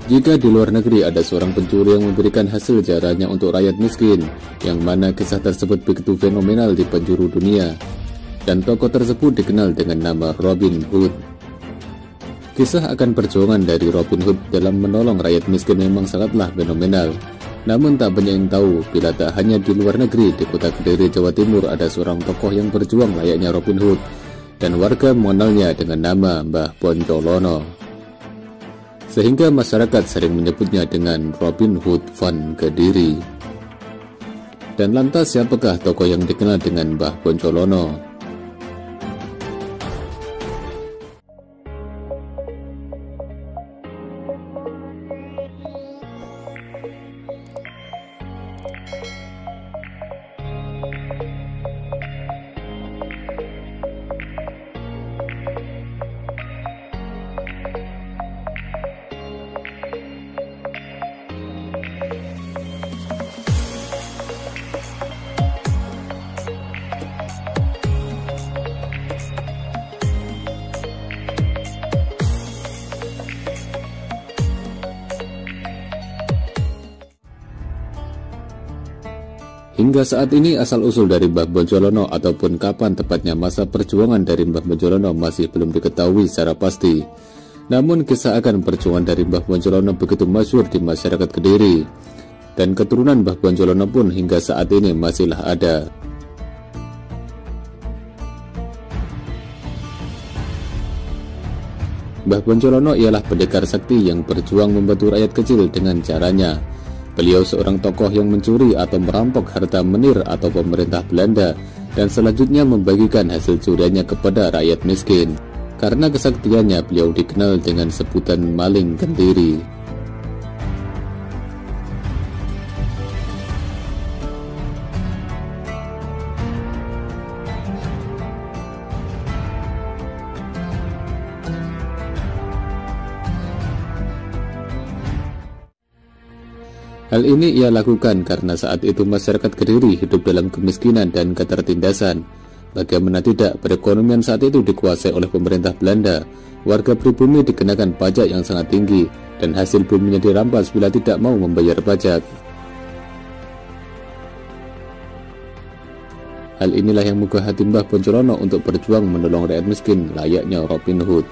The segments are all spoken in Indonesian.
Jika di luar negeri ada seorang pencuri yang memberikan hasil jaranya untuk rakyat miskin, yang mana kisah tersebut begitu fenomenal di penjuru dunia, dan tokoh tersebut dikenal dengan nama Robin Hood. Kisah akan perjuangan dari Robin Hood dalam menolong rakyat miskin memang sangatlah fenomenal. Namun tak banyak yang tahu bila tak hanya di luar negeri, di kota Kediri, Jawa Timur ada seorang tokoh yang berjuang layaknya Robin Hood, dan warga mengenalnya dengan nama Mbah Poncolono. Sehingga masyarakat sering menyebutnya dengan Robin Hood van Kediri. Dan lantas siapakah tokoh yang dikenal dengan Mbah Poncolono? Hingga saat ini asal-usul dari Mbah Poncolono ataupun kapan tepatnya masa perjuangan dari Mbah Poncolono masih belum diketahui secara pasti. Namun kisah akan perjuangan dari Mbah Poncolono begitu masyhur di masyarakat Kediri, dan keturunan Mbah Poncolono pun hingga saat ini masihlah ada. Mbah Poncolono ialah pendekar sakti yang berjuang membantu rakyat kecil dengan caranya. Beliau seorang tokoh yang mencuri atau merampok harta menir atau pemerintah Belanda, dan selanjutnya membagikan hasil curiannya kepada rakyat miskin. Karena kesaktiannya beliau dikenal dengan sebutan Maling Kediri. Hal ini ia lakukan karena saat itu masyarakat Kediri hidup dalam kemiskinan dan ketertindasan. Bagaimana tidak, perekonomian saat itu dikuasai oleh pemerintah Belanda. Warga pribumi dikenakan pajak yang sangat tinggi, dan hasil buminya dirampas bila tidak mau membayar pajak. Hal inilah yang menggugah hati Mbah Poncolono untuk berjuang menolong rakyat miskin layaknya Robin Hood.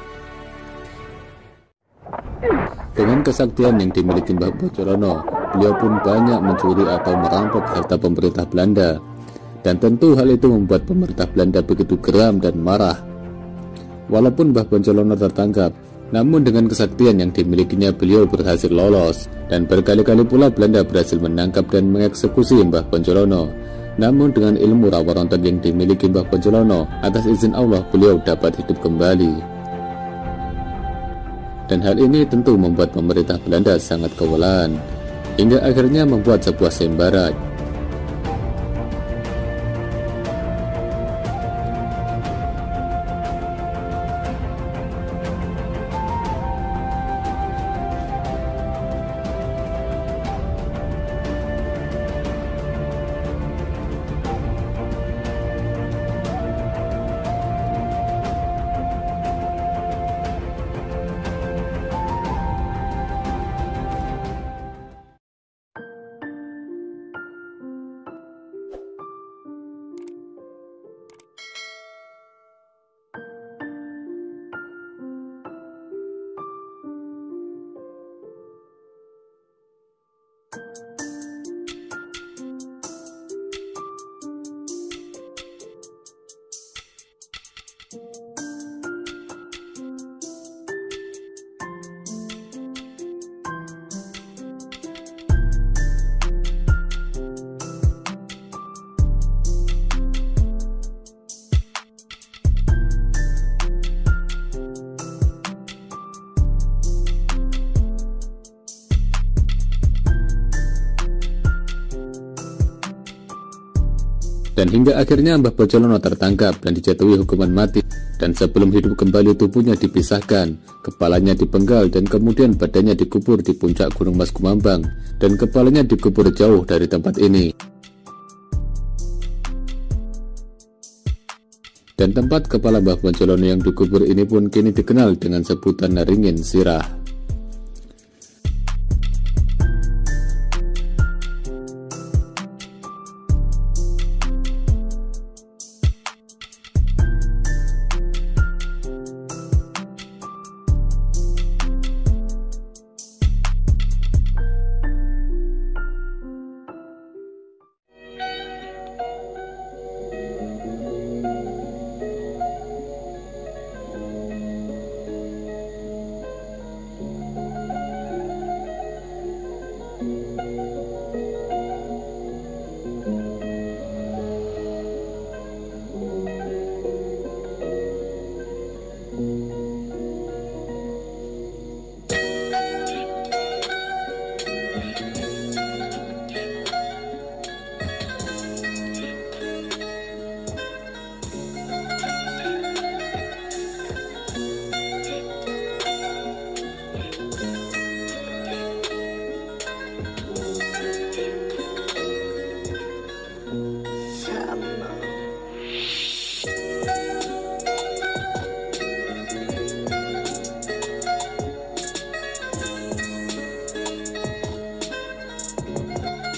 Dengan kesaktian yang dimiliki Mbah Poncolono, beliau pun banyak mencuri atau merampok harta pemerintah Belanda. Dan tentu hal itu membuat pemerintah Belanda begitu geram dan marah. Walaupun Mbah Poncolono tertangkap, namun dengan kesaktian yang dimilikinya beliau berhasil lolos. Dan berkali-kali pula Belanda berhasil menangkap dan mengeksekusi Mbah Poncolono. Namun dengan ilmu rawa rontok yang dimiliki Mbah Poncolono, atas izin Allah beliau dapat hidup kembali. Dan hal ini tentu membuat pemerintah Belanda sangat kewalahan, hingga akhirnya membuat sebuah sayembara. Dan hingga akhirnya Mbah Poncolono tertangkap dan dijatuhi hukuman mati. Dan sebelum hidup kembali tubuhnya dipisahkan, kepalanya dipenggal dan kemudian badannya dikubur di puncak Gunung Mas Kumambang, dan kepalanya dikubur jauh dari tempat ini. Dan tempat kepala Mbah Poncolono yang dikubur ini pun kini dikenal dengan sebutan Ringin Sirah.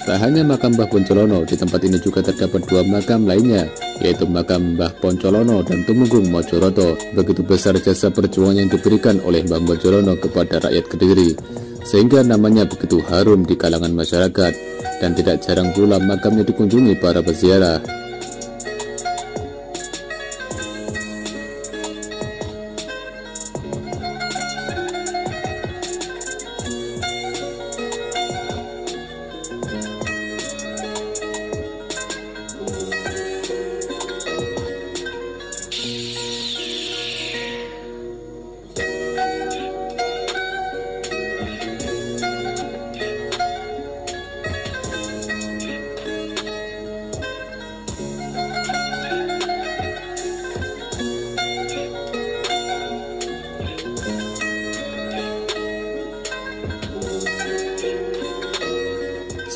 Tak hanya makam Mbah Poncolono, di tempat ini juga terdapat dua makam lainnya, yaitu makam Mbah Poncolono dan Tumenggung Mojoroto. Begitu besar jasa perjuangan yang diberikan oleh Mbah Poncolono kepada rakyat Kediri, sehingga namanya begitu harum di kalangan masyarakat, dan tidak jarang pula makamnya dikunjungi para peziarah.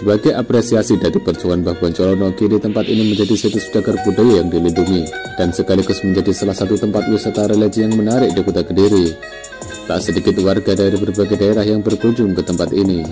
Sebagai apresiasi dari perjuangan Mbah Poncolono, kini tempat ini menjadi situs cagar budaya yang dilindungi dan sekaligus menjadi salah satu tempat wisata religi yang menarik di Kota Kediri. Tak sedikit warga dari berbagai daerah yang berkunjung ke tempat ini.